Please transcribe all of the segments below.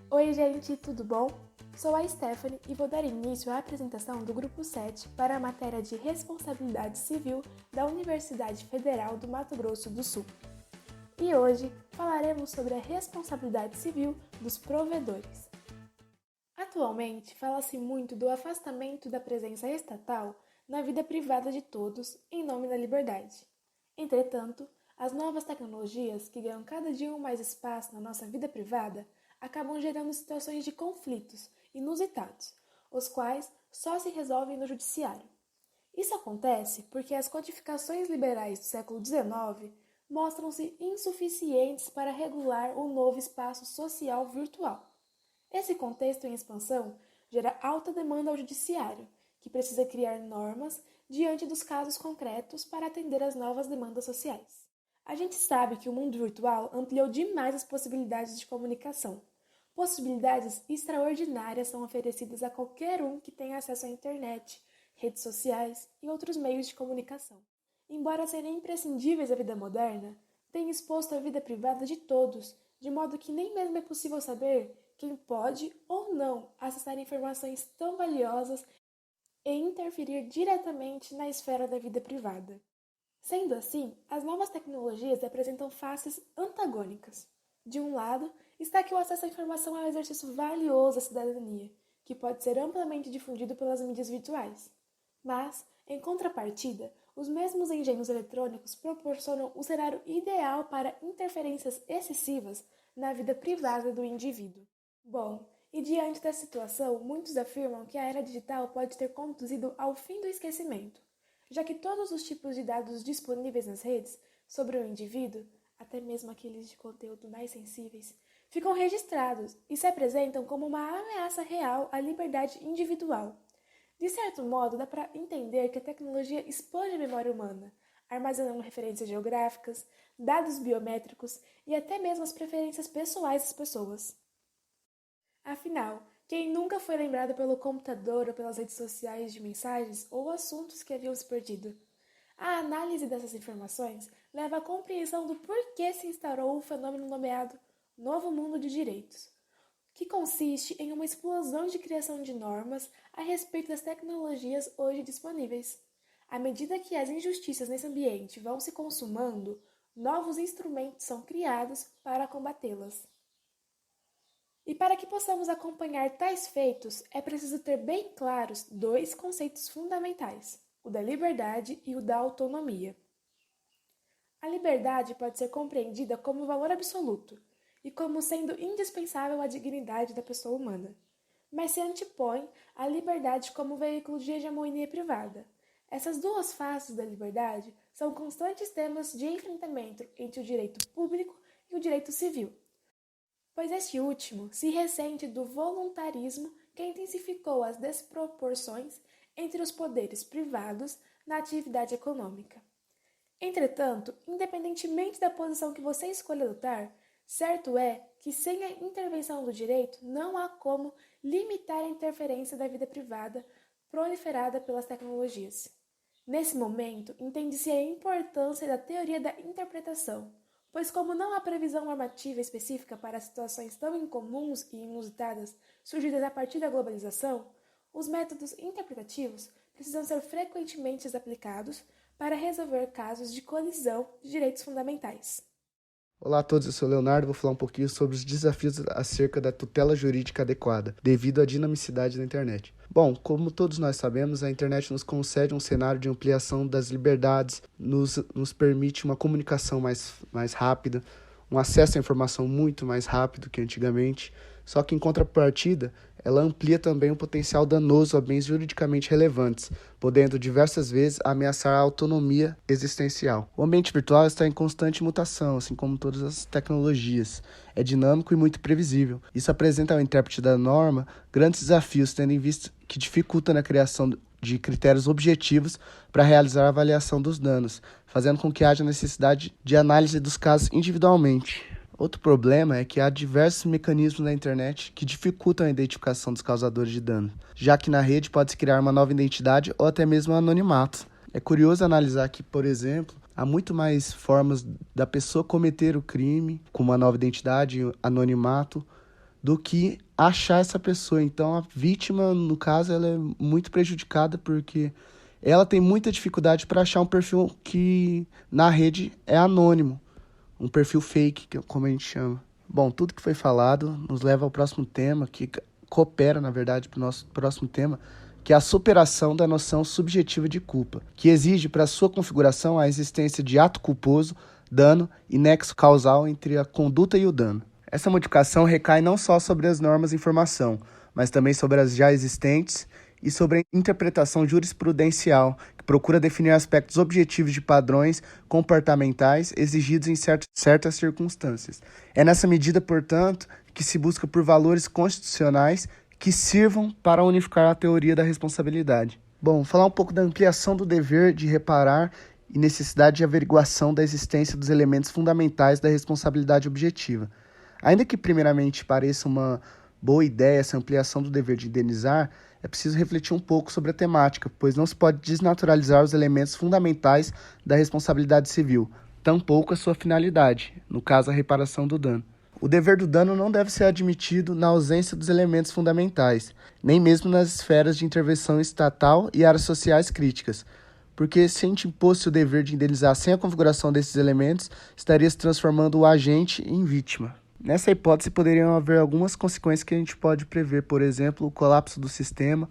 Oi gente, tudo bom? Sou a Stephanie e vou dar início à apresentação do Grupo 7 para a matéria de Responsabilidade Civil da Universidade Federal do Mato Grosso do Sul. E hoje falaremos sobre a responsabilidade civil dos provedores. Atualmente, fala-se muito do afastamento da presença estatal na vida privada de todos em nome da liberdade. Entretanto, as novas tecnologias que ganham cada dia mais espaço na nossa vida privada acabam gerando situações de conflitos inusitados, os quais só se resolvem no judiciário. Isso acontece porque as codificações liberais do século XIX mostram-se insuficientes para regular o novo espaço social virtual. Esse contexto em expansão gera alta demanda ao judiciário, que precisa criar normas diante dos casos concretos para atender às novas demandas sociais. A gente sabe que o mundo virtual ampliou demais as possibilidades de comunicação. Possibilidades extraordinárias são oferecidas a qualquer um que tenha acesso à internet, redes sociais e outros meios de comunicação. Embora serem imprescindíveis à vida moderna, têm exposto a vida privada de todos, de modo que nem mesmo é possível saber quem pode ou não acessar informações tão valiosas e interferir diretamente na esfera da vida privada. Sendo assim, as novas tecnologias apresentam faces antagônicas. De um lado, está que o acesso à informação é um exercício valioso à cidadania, que pode ser amplamente difundido pelas mídias virtuais. Mas, em contrapartida, os mesmos engenhos eletrônicos proporcionam o cenário ideal para interferências excessivas na vida privada do indivíduo. Bom, e diante dessa situação, muitos afirmam que a era digital pode ter conduzido ao fim do esquecimento, já que todos os tipos de dados disponíveis nas redes sobre o indivíduo, até mesmo aqueles de conteúdo mais sensíveis, ficam registrados e se apresentam como uma ameaça real à liberdade individual. De certo modo, dá para entender que a tecnologia expande a memória humana, armazenando referências geográficas, dados biométricos e até mesmo as preferências pessoais das pessoas. Afinal, quem nunca foi lembrado pelo computador ou pelas redes sociais de mensagens ou assuntos que haviam se perdido? A análise dessas informações leva à compreensão do porquê se instaurou o fenômeno nomeado Novo Mundo de Direitos, que consiste em uma explosão de criação de normas a respeito das tecnologias hoje disponíveis. À medida que as injustiças nesse ambiente vão se consumando, novos instrumentos são criados para combatê-las. E para que possamos acompanhar tais feitos, é preciso ter bem claros dois conceitos fundamentais, o da liberdade e o da autonomia. A liberdade pode ser compreendida como valor absoluto e como sendo indispensável à dignidade da pessoa humana, mas se antepõe à liberdade como veículo de hegemonia privada. Essas duas faces da liberdade são constantes temas de enfrentamento entre o direito público e o direito civil, pois este último se ressente do voluntarismo que intensificou as desproporções entre os poderes privados na atividade econômica. Entretanto, independentemente da posição que você escolha adotar, certo é que sem a intervenção do direito não há como limitar a interferência da vida privada proliferada pelas tecnologias. Nesse momento, entende-se a importância da teoria da interpretação, pois como não há previsão normativa específica para situações tão incomuns e inusitadas surgidas a partir da globalização, os métodos interpretativos precisam ser frequentemente aplicados para resolver casos de colisão de direitos fundamentais. Olá a todos, eu sou o Leonardo e vou falar um pouquinho sobre os desafios acerca da tutela jurídica adequada, devido à dinamicidade da internet. Bom, como todos nós sabemos, a internet nos concede um cenário de ampliação das liberdades, nos permite uma comunicação mais rápida, um acesso à informação muito mais rápido que antigamente, só que em contrapartida, ela amplia também o potencial danoso a bens juridicamente relevantes, podendo diversas vezes ameaçar a autonomia existencial. O ambiente virtual está em constante mutação, assim como todas as tecnologias. É dinâmico e muito previsível. Isso apresenta ao intérprete da norma grandes desafios, tendo em vista que dificulta na criação de critérios objetivos para realizar a avaliação dos danos, fazendo com que haja necessidade de análise dos casos individualmente. Outro problema é que há diversos mecanismos na internet que dificultam a identificação dos causadores de dano, já que na rede pode-se criar uma nova identidade ou até mesmo um anonimato. É curioso analisar que, por exemplo, há muito mais formas da pessoa cometer o crime com uma nova identidade, anonimato, do que achar essa pessoa. Então, a vítima, no caso, ela é muito prejudicada porque ela tem muita dificuldade para achar um perfil que na rede é anônimo, um perfil fake, como a gente chama. Bom, tudo que foi falado nos leva ao próximo tema, que coopera, na verdade, para o nosso próximo tema, que é a superação da noção subjetiva de culpa, que exige para sua configuração a existência de ato culposo, dano e nexo causal entre a conduta e o dano. Essa modificação recai não só sobre as normas de informação, mas também sobre as já existentes e sobre a interpretação jurisprudencial, que procura definir aspectos objetivos de padrões comportamentais exigidos em certas circunstâncias. É nessa medida, portanto, que se busca por valores constitucionais que sirvam para unificar a teoria da responsabilidade. Bom, falar um pouco da ampliação do dever de reparar e necessidade de averiguação da existência dos elementos fundamentais da responsabilidade objetiva. Ainda que primeiramente pareça uma boa ideia essa ampliação do dever de indenizar, é preciso refletir um pouco sobre a temática, pois não se pode desnaturalizar os elementos fundamentais da responsabilidade civil, tampouco a sua finalidade, no caso a reparação do dano. O dever do dano não deve ser admitido na ausência dos elementos fundamentais, nem mesmo nas esferas de intervenção estatal e áreas sociais críticas, porque se a gente impôsse o dever de indenizar sem a configuração desses elementos, estaria se transformando o agente em vítima. Nessa hipótese, poderiam haver algumas consequências que a gente pode prever, por exemplo, o colapso do sistema,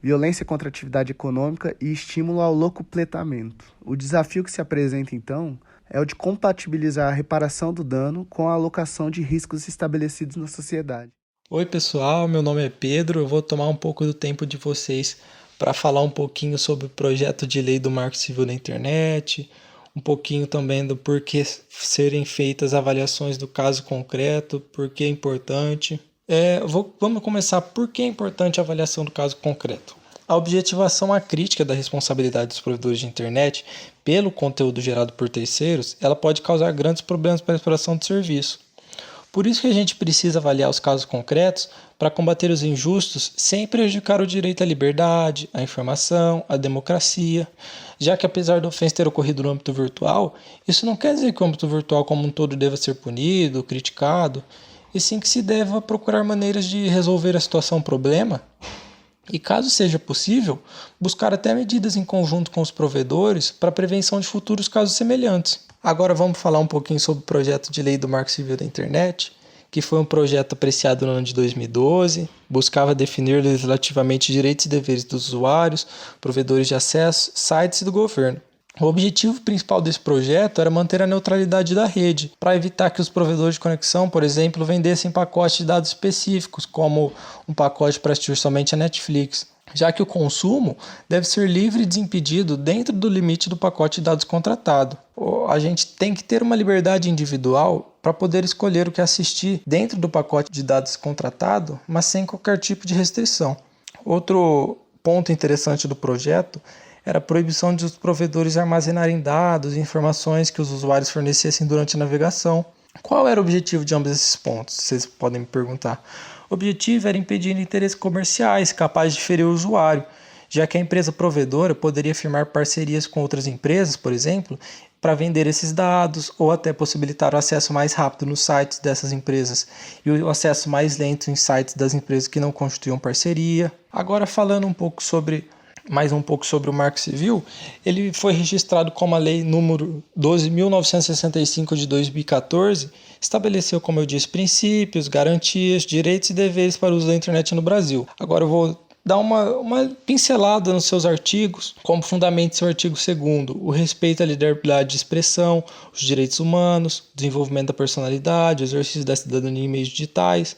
violência contra a atividade econômica e estímulo ao locupletamento. O desafio que se apresenta, então, é o de compatibilizar a reparação do dano com a alocação de riscos estabelecidos na sociedade. Oi, pessoal, meu nome é Pedro, eu vou tomar um pouco do tempo de vocês para falar um pouquinho sobre o projeto de lei do Marco Civil da Internet, um pouquinho também do porquê serem feitas avaliações do caso concreto, por que é importante. Vamos começar por que é importante a avaliação do caso concreto. A objetivação crítica da responsabilidade dos provedores de internet pelo conteúdo gerado por terceiros, ela pode causar grandes problemas para a exploração de serviço. Por isso que a gente precisa avaliar os casos concretos para combater os injustos sem prejudicar o direito à liberdade, à informação, à democracia, já que apesar da ofensa ter ocorrido no âmbito virtual, isso não quer dizer que o âmbito virtual como um todo deva ser punido, criticado, e sim que se deva procurar maneiras de resolver a situação-problema e, caso seja possível, buscar até medidas em conjunto com os provedores para a prevenção de futuros casos semelhantes. Agora vamos falar um pouquinho sobre o projeto de lei do Marco Civil da Internet, que foi um projeto apreciado no ano de 2012, buscava definir legislativamente direitos e deveres dos usuários, provedores de acesso, sites e do governo. O objetivo principal desse projeto era manter a neutralidade da rede, para evitar que os provedores de conexão, por exemplo, vendessem pacotes de dados específicos, como um pacote para assistir somente a Netflix, já que o consumo deve ser livre e desimpedido dentro do limite do pacote de dados contratado. A gente tem que ter uma liberdade individual para poder escolher o que assistir dentro do pacote de dados contratado, mas sem qualquer tipo de restrição. Outro ponto interessante do projeto era a proibição de os provedores armazenarem dados e informações que os usuários fornecessem durante a navegação. Qual era o objetivo de ambos esses pontos? Vocês podem me perguntar. O objetivo era impedir interesses comerciais capazes de ferir o usuário, já que a empresa provedora poderia firmar parcerias com outras empresas, por exemplo, para vender esses dados ou até possibilitar o acesso mais rápido nos sites dessas empresas e o acesso mais lento em sites das empresas que não constituíam parceria. Agora falando mais um pouco sobre o Marco Civil, ele foi registrado como a Lei número 12.965 de 2014, estabeleceu, como eu disse, princípios, garantias, direitos e deveres para o uso da internet no Brasil. Agora eu vou dar uma pincelada nos seus artigos, como fundamento seu artigo 2º, o respeito à liberdade de expressão, os direitos humanos, o desenvolvimento da personalidade, o exercício da cidadania em meios digitais.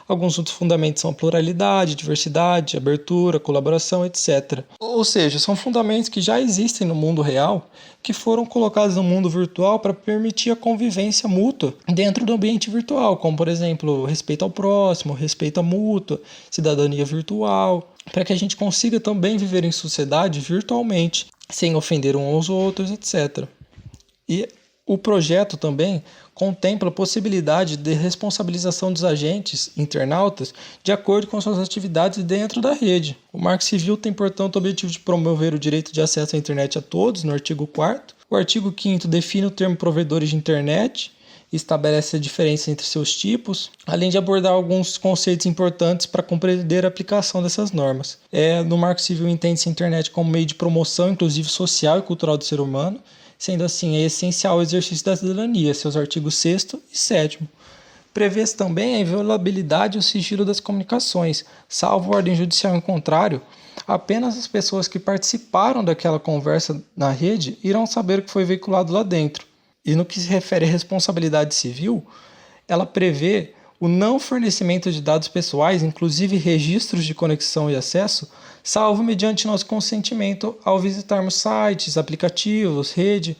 Alguns outros fundamentos são a pluralidade, diversidade, abertura, colaboração, etc. Ou seja, são fundamentos que já existem no mundo real, que foram colocados no mundo virtual para permitir a convivência mútua dentro do ambiente virtual, como, por exemplo, respeito ao próximo, respeito à mútua, cidadania virtual, para que a gente consiga também viver em sociedade virtualmente, sem ofender uns aos outros, etc. E O projeto também contempla a possibilidade de responsabilização dos agentes internautas de acordo com suas atividades dentro da rede. O Marco Civil tem, portanto, o objetivo de promover o direito de acesso à internet a todos, no artigo 4º. O artigo 5º define o termo provedores de internet e estabelece a diferença entre seus tipos, além de abordar alguns conceitos importantes para compreender a aplicação dessas normas. No Marco Civil entende-se a internet como meio de promoção, inclusive social e cultural do ser humano. Sendo assim, é essencial o exercício da cidadania, seus artigos 6º e 7º. Prevê-se também a inviolabilidade e o sigilo das comunicações, salvo ordem judicial em contrário, apenas as pessoas que participaram daquela conversa na rede irão saber o que foi veiculado lá dentro. E no que se refere à responsabilidade civil, ela prevê o não fornecimento de dados pessoais, inclusive registros de conexão e acesso, salvo mediante nosso consentimento ao visitarmos sites, aplicativos, rede.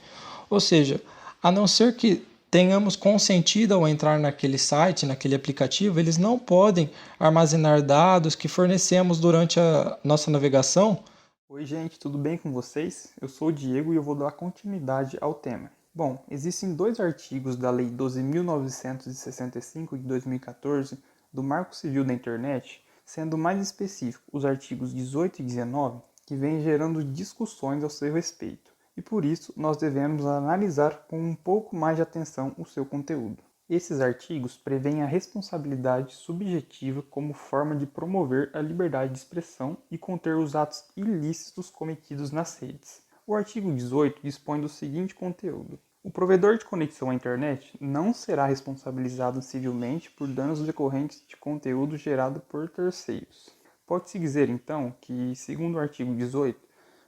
Ou seja, a não ser que tenhamos consentido ao entrar naquele site, naquele aplicativo, eles não podem armazenar dados que fornecemos durante a nossa navegação. Oi gente, tudo bem com vocês? Eu sou o Diego e eu vou dar continuidade ao tema. Bom, existem 2 artigos da Lei 12.965 de 2014 do Marco Civil da Internet, sendo mais específico os artigos 18 e 19, que vêm gerando discussões ao seu respeito, e por isso nós devemos analisar com um pouco mais de atenção o seu conteúdo. Esses artigos prevêem a responsabilidade subjetiva como forma de promover a liberdade de expressão e conter os atos ilícitos cometidos nas redes. O artigo 18 dispõe do seguinte conteúdo: o provedor de conexão à internet não será responsabilizado civilmente por danos decorrentes de conteúdo gerado por terceiros. Pode-se dizer, então, que, segundo o artigo 18,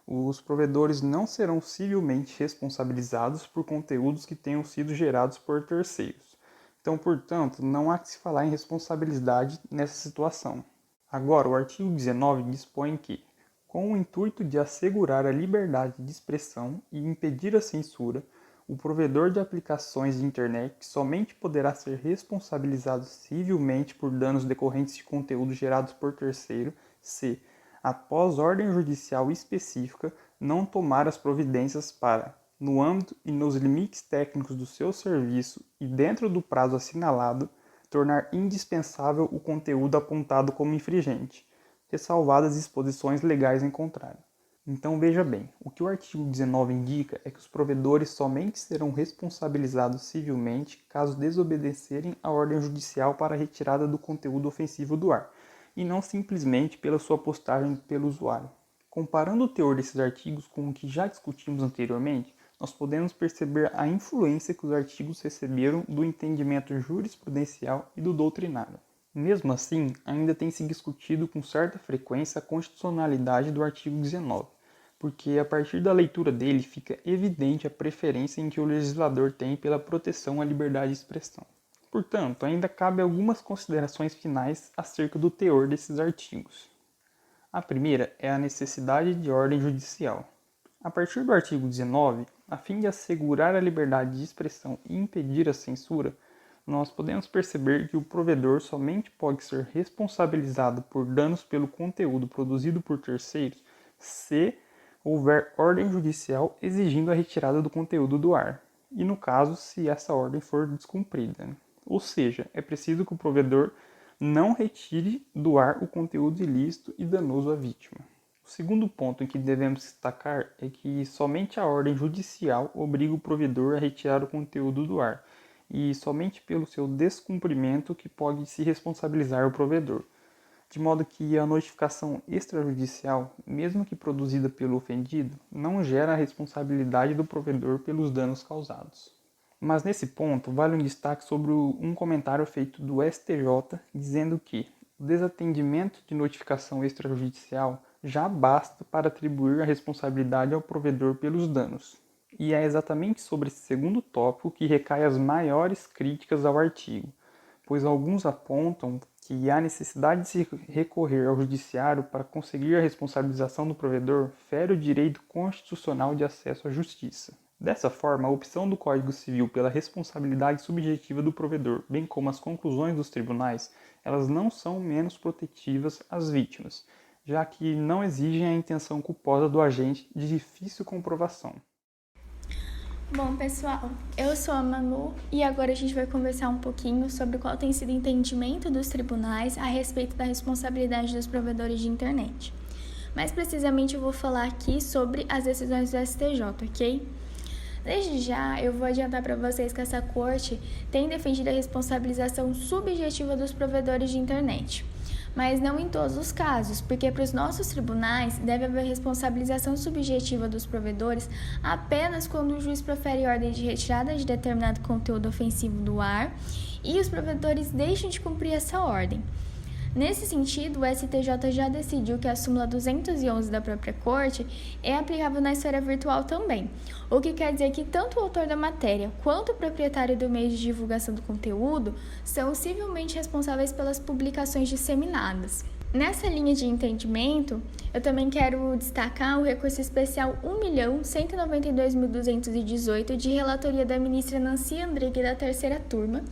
os provedores não serão civilmente responsabilizados por conteúdos que tenham sido gerados por terceiros. Então, portanto, não há que se falar em responsabilidade nessa situação. Agora, o artigo 19 dispõe que, com o intuito de assegurar a liberdade de expressão e impedir a censura, o provedor de aplicações de internet somente poderá ser responsabilizado civilmente por danos decorrentes de conteúdo gerados por terceiro se, após ordem judicial específica, não tomar as providências para, no âmbito e nos limites técnicos do seu serviço e dentro do prazo assinalado, tornar indispensável o conteúdo apontado como infringente, ressalvadas disposições legais em contrário. Então veja bem, o que o artigo 19 indica é que os provedores somente serão responsabilizados civilmente caso desobedecerem a ordem judicial para a retirada do conteúdo ofensivo do ar, e não simplesmente pela sua postagem pelo usuário. Comparando o teor desses artigos com o que já discutimos anteriormente, nós podemos perceber a influência que os artigos receberam do entendimento jurisprudencial e do doutrinário. Mesmo assim, ainda tem se discutido com certa frequência a constitucionalidade do artigo 19, porque a partir da leitura dele fica evidente a preferência em que o legislador tem pela proteção à liberdade de expressão. Portanto, ainda cabe algumas considerações finais acerca do teor desses artigos. A primeira é a necessidade de ordem judicial. A partir do artigo 19, a fim de assegurar a liberdade de expressão e impedir a censura, nós podemos perceber que o provedor somente pode ser responsabilizado por danos pelo conteúdo produzido por terceiros se houver ordem judicial exigindo a retirada do conteúdo do ar, e no caso, se essa ordem for descumprida. Ou seja, é preciso que o provedor não retire do ar o conteúdo ilícito e danoso à vítima. O segundo ponto em que devemos destacar é que somente a ordem judicial obriga o provedor a retirar o conteúdo do ar, e somente pelo seu descumprimento que pode se responsabilizar o provedor, de modo que a notificação extrajudicial, mesmo que produzida pelo ofendido, não gera a responsabilidade do provedor pelos danos causados. Mas nesse ponto, vale um destaque sobre um comentário feito do STJ, dizendo que o desatendimento de notificação extrajudicial já basta para atribuir a responsabilidade ao provedor pelos danos. E é exatamente sobre esse segundo tópico que recai as maiores críticas ao artigo, pois alguns apontam que a necessidade de se recorrer ao judiciário para conseguir a responsabilização do provedor fere o direito constitucional de acesso à justiça. Dessa forma, a opção do Código Civil pela responsabilidade subjetiva do provedor, bem como as conclusões dos tribunais, elas não são menos protetivas às vítimas, já que não exigem a intenção culposa do agente de difícil comprovação. Bom, pessoal, eu sou a Manu e agora a gente vai conversar um pouquinho sobre qual tem sido o entendimento dos tribunais a respeito da responsabilidade dos provedores de internet. Mais precisamente, eu vou falar aqui sobre as decisões do STJ, ok? Desde já, eu vou adiantar para vocês que essa corte tem defendido a responsabilização subjetiva dos provedores de internet. Mas não em todos os casos, porque para os nossos tribunais deve haver responsabilização subjetiva dos provedores apenas quando o juiz profere ordem de retirada de determinado conteúdo ofensivo do ar e os provedores deixam de cumprir essa ordem. Nesse sentido, o STJ já decidiu que a súmula 211 da própria Corte é aplicável na esfera virtual também, o que quer dizer que tanto o autor da matéria quanto o proprietário do meio de divulgação do conteúdo são civilmente responsáveis pelas publicações disseminadas. Nessa linha de entendimento, eu também quero destacar o recurso especial 1.192.218 de relatoria da ministra Nancy Andrighi da terceira turma,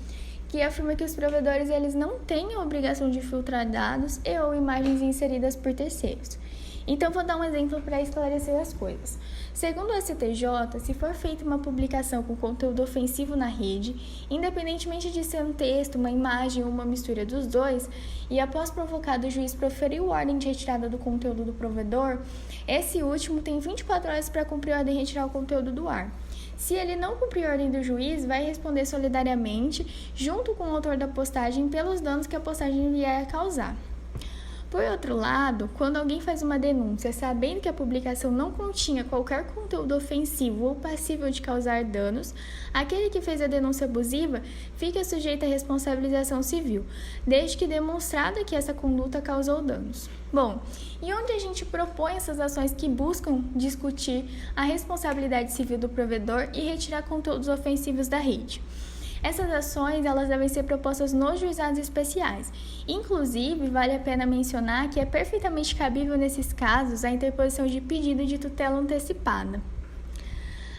que afirma que os provedores eles não têm a obrigação de filtrar dados e ou imagens inseridas por terceiros. Então, vou dar um exemplo para esclarecer as coisas. Segundo o STJ, se for feita uma publicação com conteúdo ofensivo na rede, independentemente de ser um texto, uma imagem ou uma mistura dos dois, e após provocado o juiz proferiu ordem de retirada do conteúdo do provedor, esse último tem 24 horas para cumprir a ordem de retirar o conteúdo do ar. Se ele não cumprir a ordem do juiz, vai responder solidariamente, junto com o autor da postagem, pelos danos que a postagem vier a causar. Por outro lado, quando alguém faz uma denúncia sabendo que a publicação não continha qualquer conteúdo ofensivo ou passível de causar danos, aquele que fez a denúncia abusiva fica sujeito à responsabilização civil, desde que demonstrada que essa conduta causou danos. Bom, e onde a gente propõe essas ações que buscam discutir a responsabilidade civil do provedor e retirar conteúdos ofensivos da rede? Essas ações elas devem ser propostas nos juizados especiais. Inclusive, vale a pena mencionar que é perfeitamente cabível nesses casos a interposição de pedido de tutela antecipada.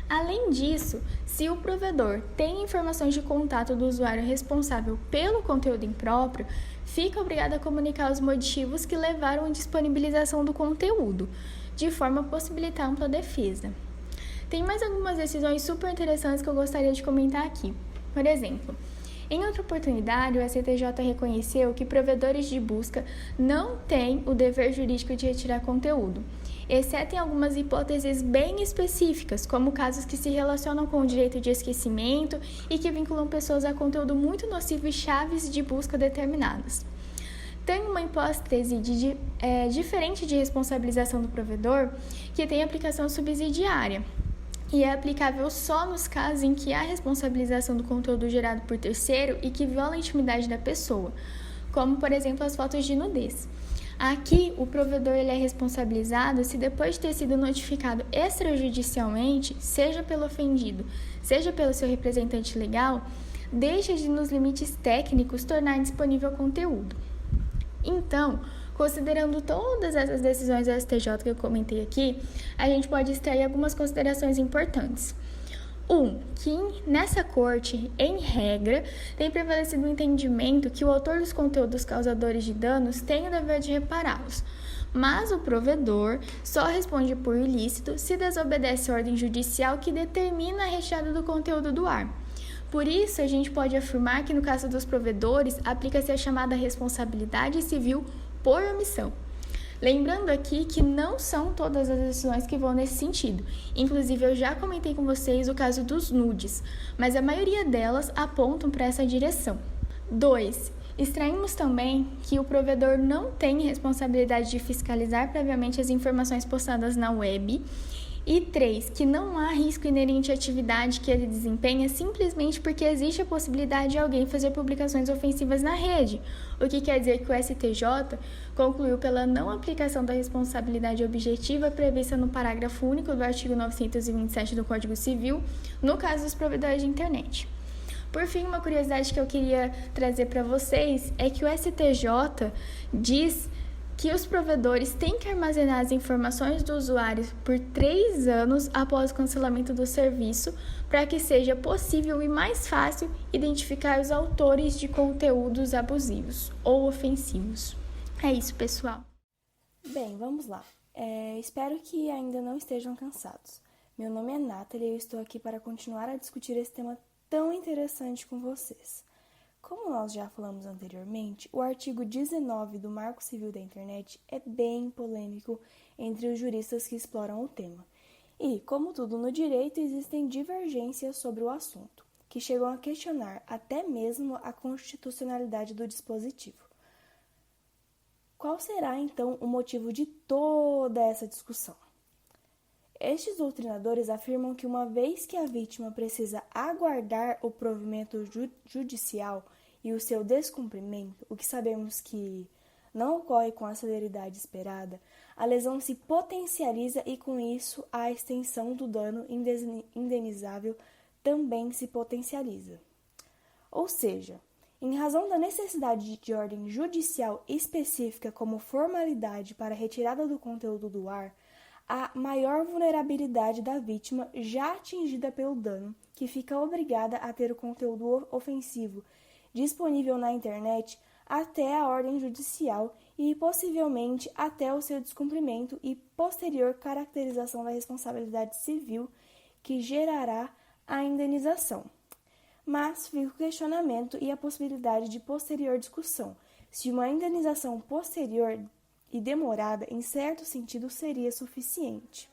Além disso, se o provedor tem informações de contato do usuário responsável pelo conteúdo impróprio, fica obrigado a comunicar os motivos que levaram à disponibilização do conteúdo, de forma a possibilitar ampla defesa. Tem mais algumas decisões super interessantes que eu gostaria de comentar aqui. Por exemplo, em outra oportunidade, o STJ reconheceu que provedores de busca não têm o dever jurídico de retirar conteúdo, exceto em algumas hipóteses bem específicas, como casos que se relacionam com o direito de esquecimento e que vinculam pessoas a conteúdo muito nocivo e chaves de busca determinadas. Tem uma hipótese diferente de responsabilização do provedor que tem aplicação subsidiária, e é aplicável só nos casos em que há responsabilização do conteúdo gerado por terceiro e que viola a intimidade da pessoa, como, por exemplo, as fotos de nudez. Aqui, o provedor ele é responsabilizado se depois de ter sido notificado extrajudicialmente, seja pelo ofendido, seja pelo seu representante legal, deixa de, nos limites técnicos, tornar disponível o conteúdo. Então, considerando todas essas decisões do STJ que eu comentei aqui, a gente pode extrair algumas considerações importantes. Que nessa corte, em regra, tem prevalecido o entendimento que o autor dos conteúdos causadores de danos tem o dever de repará-los, mas o provedor só responde por ilícito se desobedece a ordem judicial que determina a retirada do conteúdo do ar. Por isso, a gente pode afirmar que no caso dos provedores, aplica-se a chamada responsabilidade civil por omissão. Lembrando aqui que não são todas as decisões que vão nesse sentido. Inclusive, eu já comentei com vocês o caso dos nudes, mas a maioria delas apontam para essa direção. 2. Extraímos também que o provedor não tem responsabilidade de fiscalizar previamente as informações postadas na web. E 3, que não há risco inerente à atividade que ele desempenha simplesmente porque existe a possibilidade de alguém fazer publicações ofensivas na rede, o que quer dizer que o STJ concluiu pela não aplicação da responsabilidade objetiva prevista no parágrafo único do artigo 927 do Código Civil, no caso dos provedores de internet. Por fim, uma curiosidade que eu queria trazer para vocês é que o STJ diz que os provedores têm que armazenar as informações do usuário por 3 anos após o cancelamento do serviço, para que seja possível e mais fácil identificar os autores de conteúdos abusivos ou ofensivos. É isso, pessoal. Bem, vamos lá. Espero que ainda não estejam cansados. Meu nome é Nathalie e eu estou aqui para continuar a discutir esse tema tão interessante com vocês. Como nós já falamos anteriormente, o artigo 19 do Marco Civil da Internet é bem polêmico entre os juristas que exploram o tema. E, como tudo no direito, existem divergências sobre o assunto, que chegam a questionar até mesmo a constitucionalidade do dispositivo. Qual será, então, o motivo de toda essa discussão? Estes doutrinadores afirmam que uma vez que a vítima precisa aguardar o provimento judicial e o seu descumprimento, o que sabemos que não ocorre com a celeridade esperada, a lesão se potencializa e com isso a extensão do dano indenizável também se potencializa. Ou seja, em razão da necessidade de ordem judicial específica como formalidade para a retirada do conteúdo do ar, a maior vulnerabilidade da vítima já atingida pelo dano, que fica obrigada a ter o conteúdo ofensivo disponível na internet até a ordem judicial e, possivelmente, até o seu descumprimento e posterior caracterização da responsabilidade civil que gerará a indenização. Mas fica o questionamento e a possibilidade de posterior discussão, se uma indenização posterior e demorada, em certo sentido, seria suficiente.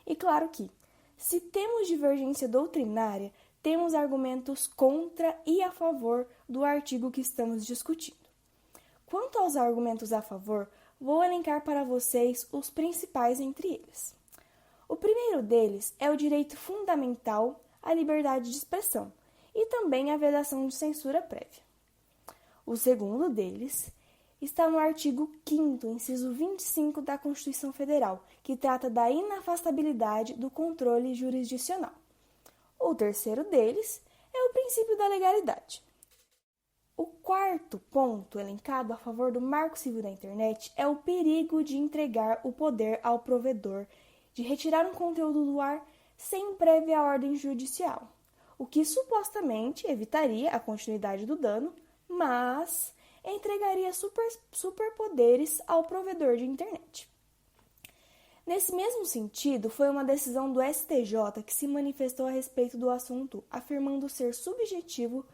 E claro que, se temos divergência doutrinária, temos argumentos contra e a favor do artigo que estamos discutindo. Quanto aos argumentos a favor, vou elencar para vocês os principais entre eles. O primeiro deles é o direito fundamental à liberdade de expressão e também a vedação de censura prévia. O segundo deles está no artigo 5º, inciso 25 da Constituição Federal, que trata da inafastabilidade do controle jurisdicional. O terceiro deles é o princípio da legalidade. O quarto ponto elencado a favor do Marco Civil da Internet é o perigo de entregar o poder ao provedor de retirar um conteúdo do ar sem prévia ordem judicial, o que supostamente evitaria a continuidade do dano, mas entregaria superpoderes ao provedor de internet. Nesse mesmo sentido, foi uma decisão do STJ que se manifestou a respeito do assunto, afirmando ser subjetivo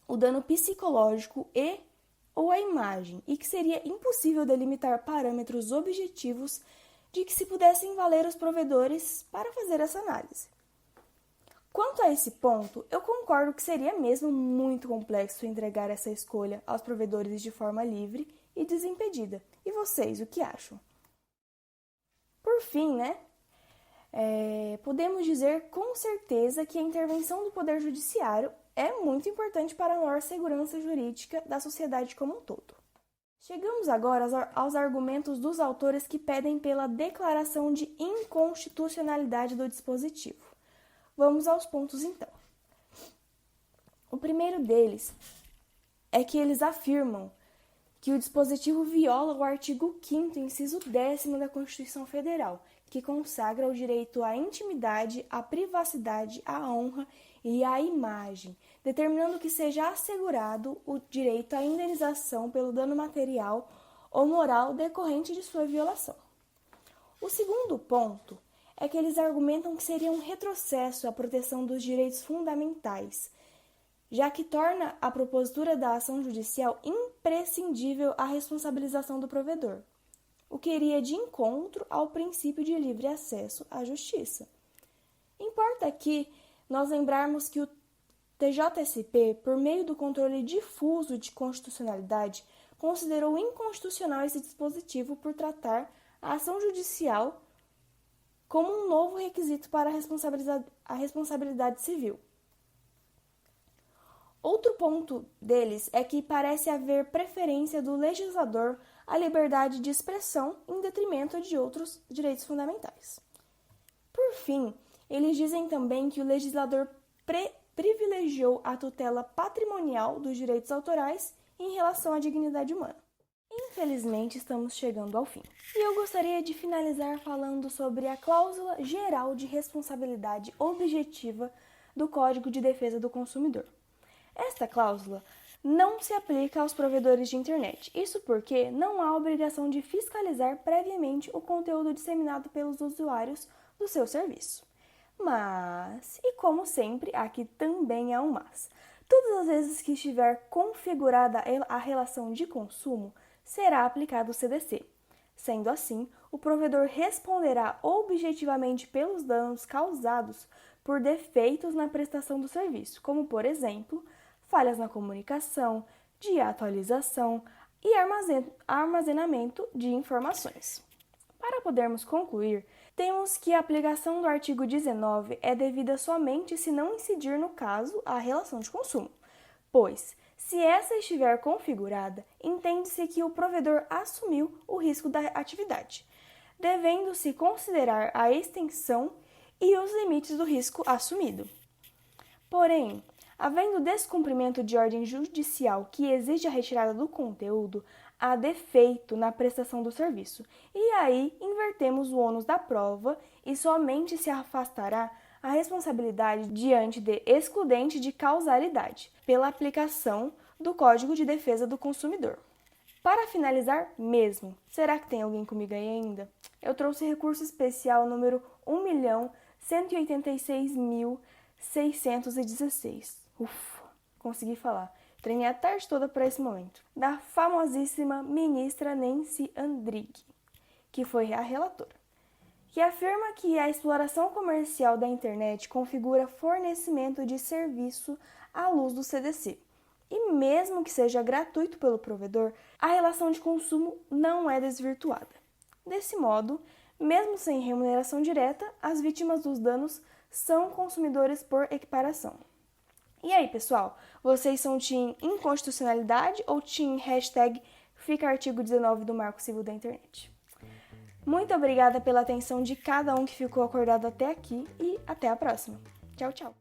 o dano psicológico ou a imagem, e que seria impossível delimitar parâmetros objetivos de que se pudessem valer os provedores para fazer essa análise. Quanto a esse ponto, eu concordo que seria mesmo muito complexo entregar essa escolha aos provedores de forma livre e desimpedida. E vocês, o que acham? Por fim, podemos dizer com certeza que a intervenção do Poder Judiciário é muito importante para a maior segurança jurídica da sociedade como um todo. Chegamos agora aos argumentos dos autores que pedem pela declaração de inconstitucionalidade do dispositivo. Vamos aos pontos, então. O primeiro deles é que eles afirmam que o dispositivo viola o artigo 5º, inciso 10º da Constituição Federal, que consagra o direito à intimidade, à privacidade, à honra e à imagem, determinando que seja assegurado o direito à indenização pelo dano material ou moral decorrente de sua violação. O segundo ponto é que eles argumentam que seria um retrocesso à proteção dos direitos fundamentais, já que torna a propositura da ação judicial imprescindível à responsabilização do provedor, o que iria de encontro ao princípio de livre acesso à justiça. Importa aqui nós lembrarmos que o TJSP, por meio do controle difuso de constitucionalidade, considerou inconstitucional esse dispositivo por tratar a ação judicial como um novo requisito para a responsabilidade civil. Outro ponto deles é que parece haver preferência do legislador à liberdade de expressão em detrimento de outros direitos fundamentais. Por fim, eles dizem também que o legislador privilegiou a tutela patrimonial dos direitos autorais em relação à dignidade humana. Infelizmente, estamos chegando ao fim. E eu gostaria de finalizar falando sobre a cláusula geral de responsabilidade objetiva do Código de Defesa do Consumidor. Esta cláusula não se aplica aos provedores de internet, isso porque não há obrigação de fiscalizar previamente o conteúdo disseminado pelos usuários do seu serviço. Mas, e como sempre, aqui também há um mas. Todas as vezes que estiver configurada a relação de consumo, será aplicado o CDC. Sendo assim, o provedor responderá objetivamente pelos danos causados por defeitos na prestação do serviço, como, por exemplo, falhas na comunicação, de atualização e armazenamento de informações. Para podermos concluir, temos que a aplicação do artigo 19 é devida somente se não incidir no caso a relação de consumo, pois, se essa estiver configurada, entende-se que o provedor assumiu o risco da atividade, devendo-se considerar a extensão e os limites do risco assumido. Porém, havendo descumprimento de ordem judicial que exige a retirada do conteúdo, há defeito na prestação do serviço, e aí invertemos o ônus da prova e somente se afastará a responsabilidade diante de excludente de causalidade, pela aplicação do Código de Defesa do Consumidor. Para finalizar mesmo, será que tem alguém comigo aí ainda? Eu trouxe recurso especial número 1.186.616. Ufa, consegui falar. Treinei a tarde toda para esse momento. Da famosíssima ministra Nancy Andrighi, que foi a relatora, que afirma que a exploração comercial da internet configura fornecimento de serviço à luz do CDC. E mesmo que seja gratuito pelo provedor, a relação de consumo não é desvirtuada. Desse modo, mesmo sem remuneração direta, as vítimas dos danos são consumidores por equiparação. E aí, pessoal, vocês são team inconstitucionalidade ou team #fica artigo 19 do Marco Civil da Internet? Muito obrigada pela atenção de cada um que ficou acordado até aqui e até a próxima. Tchau, tchau!